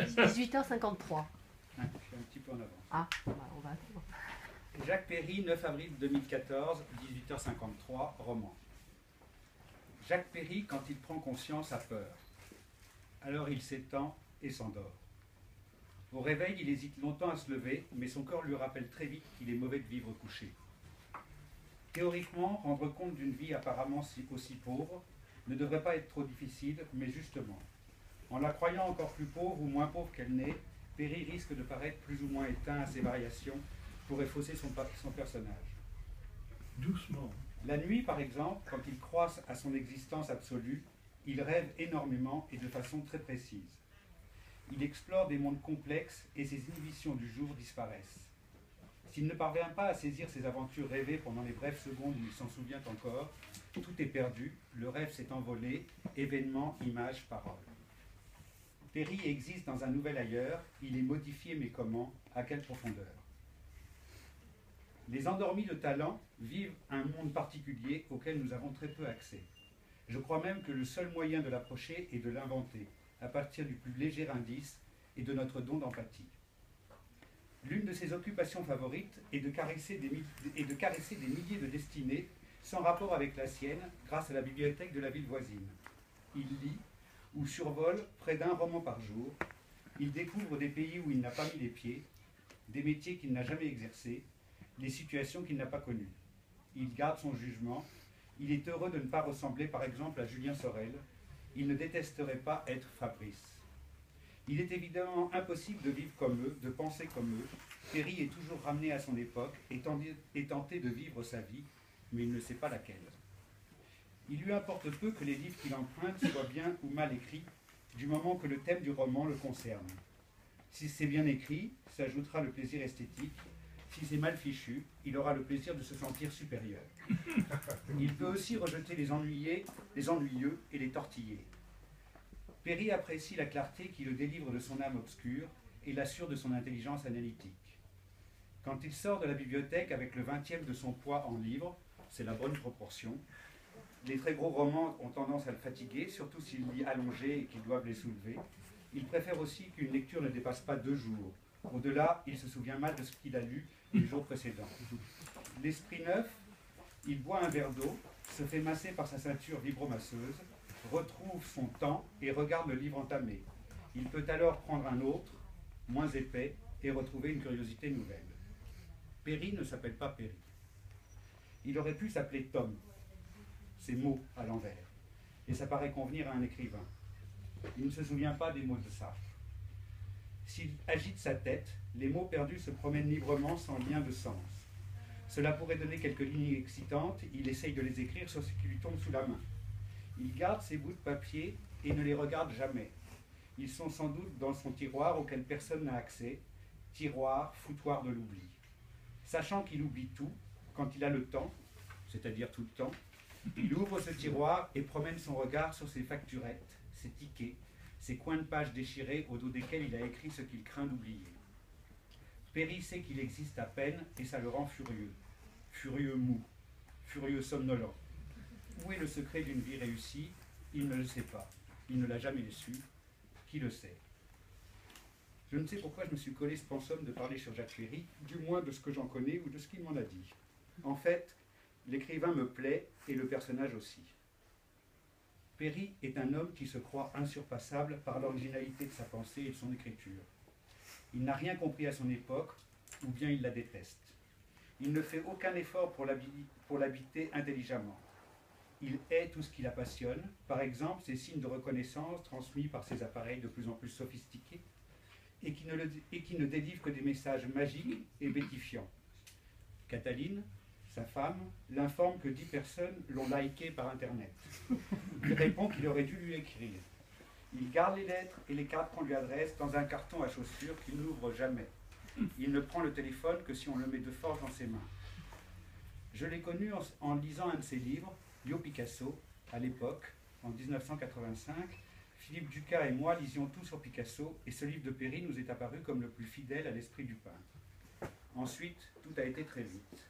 18h53. Je suis un petit peu en avance. Ah, bah, on va attendre. Jacques Perry, 9 avril 2014, 18h53, roman. Jacques Perry, quand il prend conscience, a peur. Alors il s'étend et s'endort. Au réveil, il hésite longtemps à se lever, mais son corps lui rappelle très vite qu'il est mauvais de vivre couché. Théoriquement, rendre compte d'une vie apparemment aussi pauvre ne devrait pas être trop difficile, mais justement, en la croyant encore plus pauvre ou moins pauvre qu'elle n'est, Perry risque de paraître plus ou moins éteint à ses variations pour effacer son personnage. Doucement. La nuit, par exemple, quand il croit à son existence absolue, il rêve énormément et de façon très précise. Il explore des mondes complexes et ses inhibitions du jour disparaissent. S'il ne parvient pas à saisir ses aventures rêvées pendant les brèves secondes où il s'en souvient encore, tout est perdu, le rêve s'est envolé, événements, images, paroles. Perry existe dans un nouvel ailleurs, il est modifié mais comment, à quelle profondeur? Les endormis de talent vivent un monde particulier auquel nous avons très peu accès. Je crois même que le seul moyen de l'approcher est de l'inventer, à partir du plus léger indice et de notre don d'empathie. L'une de ses occupations favorites est de caresser des milliers de destinées sans rapport avec la sienne grâce à la bibliothèque de la ville voisine. Il lit ou survole près d'un roman par jour. Il découvre des pays où il n'a pas mis les pieds, des métiers qu'il n'a jamais exercés, des situations qu'il n'a pas connues. Il garde son jugement. Il est heureux de ne pas ressembler par exemple à Julien Sorel. Il ne détesterait pas être Fabrice. Il est évidemment impossible de vivre comme eux, de penser comme eux. Perry est toujours ramené à son époque et tenté de vivre sa vie, mais il ne sait pas laquelle. Il lui importe peu que les livres qu'il emprunte soient bien ou mal écrits, du moment que le thème du roman le concerne. Si c'est bien écrit, s'ajoutera le plaisir esthétique. Si c'est mal fichu, il aura le plaisir de se sentir supérieur. Il peut aussi rejeter les ennuyeux et les tortillés. Perry apprécie la clarté qui le délivre de son âme obscure et l'assure de son intelligence analytique. Quand il sort de la bibliothèque avec le 20e de son poids en livres, c'est la bonne proportion. Les très gros romans ont tendance à le fatiguer, surtout s'il lit allongé et qu'ils doivent les soulever. Il préfère aussi qu'une lecture ne dépasse pas 2 jours. Au-delà, il se souvient mal de ce qu'il a lu les jours précédents. L'esprit neuf, il boit un verre d'eau, se fait masser par sa ceinture vibromasseuse, retrouve son temps et regarde le livre entamé. Il peut alors prendre un autre, moins épais, et retrouver une curiosité nouvelle. Perry ne s'appelle pas Perry. Il aurait pu s'appeler Tom. C'est mots à l'envers. Et ça paraît convenir à un écrivain. Il ne se souvient pas des mots de Sartre. S'il agite sa tête, les mots perdus se promènent librement sans lien de sens. Cela pourrait donner quelques lignes excitantes, il essaye de les écrire sur ce qui lui tombe sous la main. Il garde ses bouts de papier et ne les regarde jamais. Ils sont sans doute dans son tiroir auquel personne n'a accès, tiroir, foutoir de l'oubli. Sachant qu'il oublie tout, quand il a le temps, c'est-à-dire tout le temps, il ouvre ce tiroir et promène son regard sur ses facturettes, ses tickets, ses coins de page déchirés au dos desquels il a écrit ce qu'il craint d'oublier. Perry sait qu'il existe à peine et ça le rend furieux. Furieux mou, furieux somnolent. Où est le secret d'une vie réussie? Il ne le sait pas. Il ne l'a jamais su. Qui le sait? Je ne sais pourquoi je me suis collé ce pensum de parler sur Jacques Perry, du moins de ce que j'en connais ou de ce qu'il m'en a dit. En fait, l'écrivain me plaît et le personnage aussi. Perry est un homme qui se croit insurpassable par l'originalité de sa pensée et de son écriture. Il n'a rien compris à son époque, ou bien il la déteste. Il ne fait aucun effort pour l'habiter intelligemment. Il hait tout ce qui la passionne, par exemple ses signes de reconnaissance transmis par ses appareils de plus en plus sophistiqués, et qui ne délivrent que des messages magiques et bêtifiants. Cataline, sa femme, l'informe que 10 personnes l'ont liké par Internet. Il répond qu'il aurait dû lui écrire. Il garde les lettres et les cartes qu'on lui adresse dans un carton à chaussures qu'il n'ouvre jamais. Il ne prend le téléphone que si on le met de force dans ses mains. Je l'ai connu en lisant un de ses livres, Yo Picasso, à l'époque, en 1985. Philippe Ducas et moi lisions tout sur Picasso et ce livre de Perry nous est apparu comme le plus fidèle à l'esprit du peintre. Ensuite, tout a été très vite.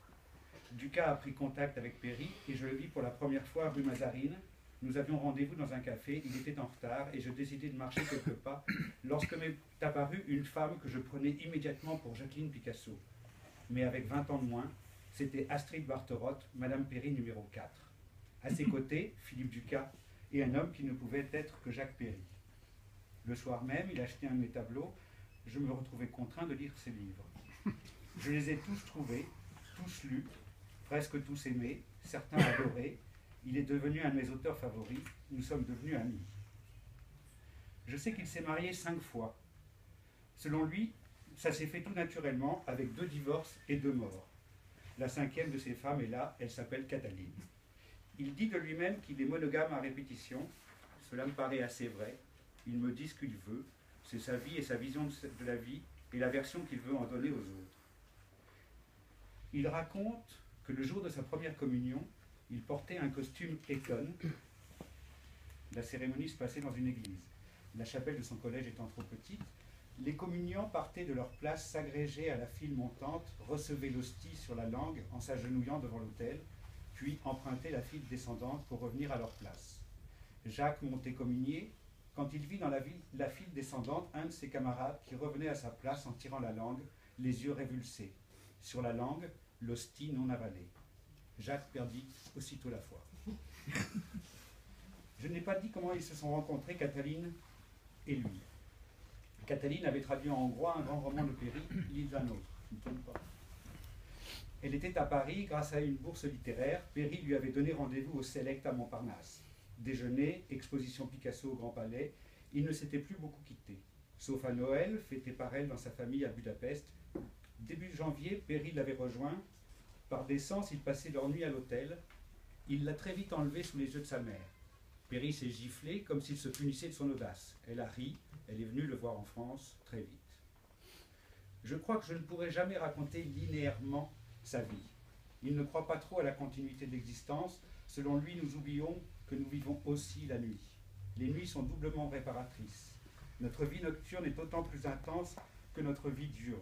Ducas a pris contact avec Perry et je le vis pour la première fois rue Mazarine. Nous avions rendez-vous dans un café, il était en retard et je décidai de marcher quelques pas lorsque m'est apparue une femme que je prenais immédiatement pour Jacqueline Picasso. Mais avec 20 ans de moins, c'était Astrid Barterotte, Madame Péry numéro 4. À ses côtés, Philippe Ducas et un homme qui ne pouvait être que Jacques Péry. Le soir même, il achetait un de mes tableaux. Je me retrouvais contraint de lire ses livres. Je les ai tous trouvés, tous lus, presque tous aimés, certains adorés. Il est devenu un de mes auteurs favoris. Nous sommes devenus amis. Je sais qu'il s'est marié 5 fois. Selon lui, ça s'est fait tout naturellement avec 2 divorces et 2 morts. La 5e de ces femmes est là, elle s'appelle Cataline. Il dit de lui-même qu'il est monogame à répétition. Cela me paraît assez vrai. Il me dit ce qu'il veut. C'est sa vie et sa vision de la vie et la version qu'il veut en donner aux autres. Il raconte que le jour de sa première communion, il portait un costume Eton. La cérémonie se passait dans une église. La chapelle de son collège étant trop petite, les communiants partaient de leur place, s'agrégeaient à la file montante, recevaient l'hostie sur la langue en s'agenouillant devant l'autel, puis empruntaient la file descendante pour revenir à leur place. Jacques montait communier quand il vit dans la file descendante un de ses camarades qui revenait à sa place en tirant la langue, les yeux révulsés. Sur la langue, l'hostie non avalée. Jacques perdit aussitôt la foi. Je n'ai pas dit comment ils se sont rencontrés, Cataline et lui. Cataline avait traduit en hongrois un grand roman de Péry, L'île d'un autre. Ne tombe pas. Elle était à Paris grâce à une bourse littéraire. Péry lui avait donné rendez-vous au Select à Montparnasse. Déjeuner, exposition Picasso au Grand Palais, ils ne s'étaient plus beaucoup quittés. Sauf à Noël, fêté par elle dans sa famille à Budapest. Début janvier, Péry l'avait rejoint. Par décence, ils passaient leur nuit à l'hôtel. Il l'a très vite enlevée sous les yeux de sa mère. Péry s'est giflé comme s'il se punissait de son audace. Elle a ri, elle est venue le voir en France très vite. Je crois que je ne pourrai jamais raconter linéairement sa vie. Il ne croit pas trop à la continuité de l'existence. Selon lui, nous oublions que nous vivons aussi la nuit. Les nuits sont doublement réparatrices. Notre vie nocturne est d'autant plus intense que notre vie diurne.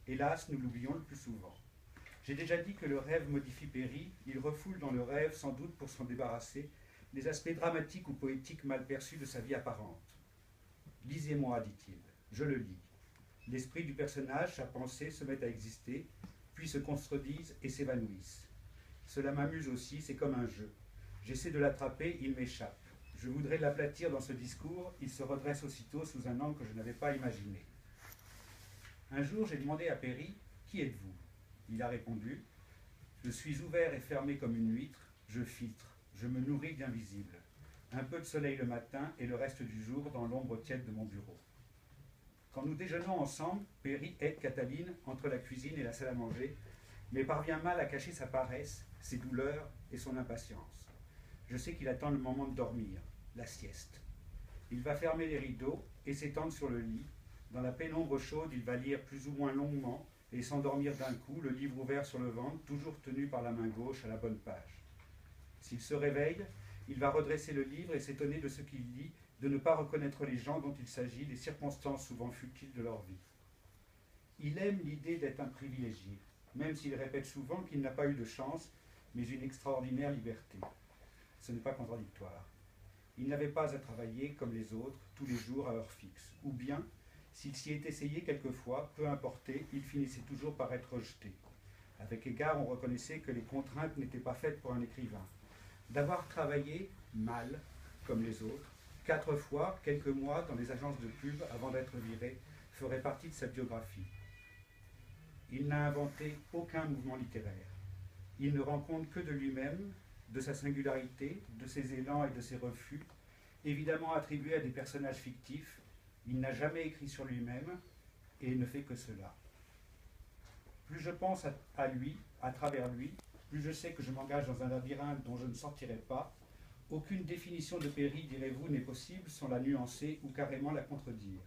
Hélas, nous l'oublions le plus souvent. J'ai déjà dit que le rêve modifie Péry. Il refoule dans le rêve, sans doute pour s'en débarrasser, les aspects dramatiques ou poétiques mal perçus de sa vie apparente. « Lisez-moi, dit-il. Je le lis. L'esprit du personnage, sa pensée, se met à exister, puis se contredisent et s'évanouissent. Cela m'amuse aussi, c'est comme un jeu. J'essaie de l'attraper, il m'échappe. Je voudrais l'aplatir dans ce discours, il se redresse aussitôt sous un angle que je n'avais pas imaginé. Un jour, j'ai demandé à Péry, « Qui êtes-vous » Il a répondu, « Je suis ouvert et fermé comme une huître, je filtre, je me nourris d'invisible. Un peu de soleil le matin et le reste du jour dans l'ombre tiède de mon bureau. » Quand nous déjeunons ensemble, Péry aide Cataline entre la cuisine et la salle à manger, mais parvient mal à cacher sa paresse, ses douleurs et son impatience. Je sais qu'il attend le moment de dormir, la sieste. Il va fermer les rideaux et s'étendre sur le lit. Dans la pénombre chaude, il va lire plus ou moins longuement et s'endormir d'un coup, le livre ouvert sur le ventre, toujours tenu par la main gauche à la bonne page. S'il se réveille, il va redresser le livre et s'étonner de ce qu'il lit, de ne pas reconnaître les gens dont il s'agit, les circonstances souvent futiles de leur vie. Il aime l'idée d'être un privilégié, même s'il répète souvent qu'il n'a pas eu de chance, mais une extraordinaire liberté. Ce n'est pas contradictoire. Il n'avait pas à travailler comme les autres, tous les jours à heure fixe. Ou bien, s'il s'y est essayé quelquefois, peu importé, il finissait toujours par être rejeté. Avec égard, on reconnaissait que les contraintes n'étaient pas faites pour un écrivain. D'avoir travaillé mal, comme les autres, 4 fois, quelques mois, dans les agences de pub avant d'être viré, ferait partie de sa biographie. Il n'a inventé aucun mouvement littéraire. Il ne rend compte que de lui-même, de sa singularité, de ses élans et de ses refus, évidemment attribués à des personnages fictifs. Il n'a jamais écrit sur lui-même et ne fait que cela. Plus je pense à lui, à travers lui, plus je sais que je m'engage dans un labyrinthe dont je ne sortirai pas. Aucune définition de Péry, direz-vous, n'est possible sans la nuancer ou carrément la contredire.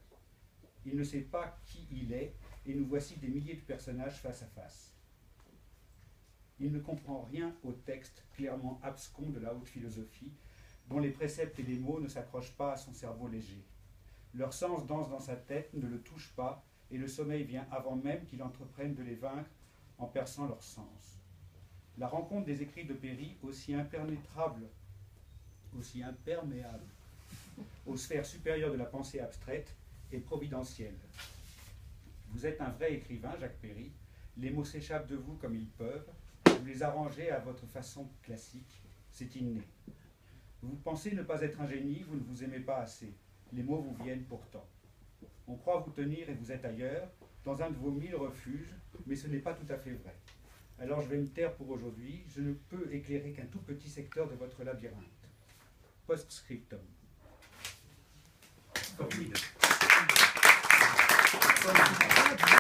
Il ne sait pas qui il est, et nous voici des milliers de personnages face à face. Il ne comprend rien au texte clairement abscon de la haute philosophie, dont les préceptes et les mots ne s'accrochent pas à son cerveau léger. Leur sens danse dans sa tête, ne le touche pas, et le sommeil vient avant même qu'il entreprenne de les vaincre en perçant leur sens. La rencontre des écrits de Péry, aussi imperméable aux sphères supérieures de la pensée abstraite, et providentielle. Vous êtes un vrai écrivain, Jacques Péry. Les mots s'échappent de vous comme ils peuvent. Vous les arrangez à votre façon classique. C'est inné. Vous pensez ne pas être un génie, vous ne vous aimez pas assez. Les mots vous viennent pourtant. On croit vous tenir et vous êtes ailleurs, dans un de vos 1000 refuges, mais ce n'est pas tout à fait vrai. Alors je vais me taire pour aujourd'hui. Je ne peux éclairer qu'un tout petit secteur de votre labyrinthe. Post-scriptum. Formidable.